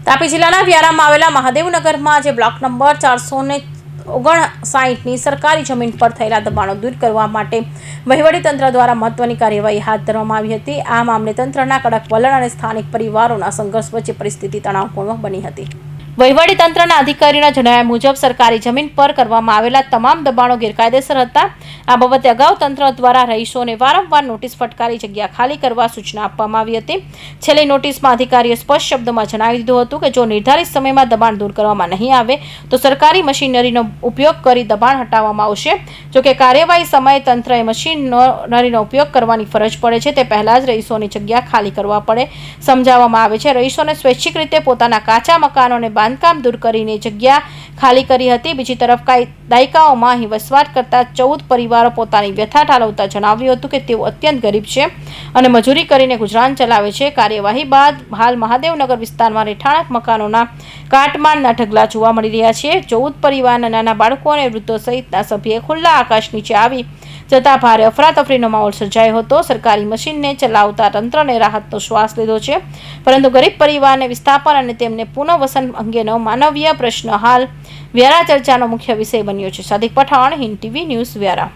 તાપી જિલ્લાના વ્યારામાં આવેલા મહાદેવનગરમાં આજે બ્લોક નંબર 459ની સરકારી જમીન પર થયેલા દબાણો દૂર કરવા માટે વહીવટીતંત્ર દ્વારા મહત્વની કાર્યવાહી હાથ ધરવામાં આવી હતી। આ મામલે તંત્રના કડક વલણ અને સ્થાનિક પરિવારોના સંઘર્ષ વચ્ચે પરિસ્થિતિ તણાવપૂર્ણ બની હતી। વહીવટીતંત્રના અધિકારીના જણાવ્યા મુજબ સરકારી જમીન પર કરવામાં આવેલા તમામ દબાણો ગેરકાયદેસર હતા। આ બાબતે અગાઉ તંત્ર દ્વારા રહીશોને વારંવાર નોટિસ ફટકારી જગ્યા ખાલી કરવા સૂચના આપવામાં આવી હતી। છેલ્લી નોટિસમાં અધિકારીએ સ્પષ્ટ શબ્દોમાં જણાવી દીધું હતું કે જો નિર્ધારિત સમયમાં દબાણ દૂર કરવામાં નહીં આવે તો સરકારી મશીનરીનો ઉપયોગ કરી દબાણ હટાવવામાં આવશે। જો કે કાર્યવાહી સમયે તંત્રએ મશીનરીનો ઉપયોગ કરવાની ફરજ પડે છે તે પહેલા જ રહીશોની જગ્યા ખાલી કરવા પડે સમજાવવામાં આવે છે। રહીશોને સ્વૈચ્છિક રીતે પોતાના કાચા મકાનોને બાંધકામ દૂર કરીને જગ્યા ખાલી કરી હતી। બીજી તરફ દાયકાઓમાં અહીં વસવાટ કરતા 14 પરિવારો પોતાની વ્યથા ઠાલવતા જણાવ્યું હતું કે તેઓ અત્યંત ગરીબ છે અને મજૂરી કરીને ગુજરાન ચલાવે છે। કાર્યવાહી બાદ હાલ મહાદેવનગર વિસ્તારમાં રહેઠાણક મકાનોના કાટમાળના ઢગલા જોવા મળી રહ્યા છે। 14 પરિવારના નાના બાળકો અને વૃદ્ધો સહિતના સભ્યોએ ખુલ્લા આકાશ નીચે આવી જતા ભારે અફરાતફરીનો માહોલ સર્જાયો હતો। સરકારી મશીનને ચલાવતા તંત્રને રાહતનો શ્વાસ લીધો છે, પરંતુ ગરીબ પરિવારને વિસ્થાપન અને તેમને પુનઃવસન અંગેનો માનવીય પ્રશ્ન હાલ વ્યારા ચર્ચાનો મુખ્ય વિષય બન્યો છે। Sadik Pathan, Hind TV news, Vyara.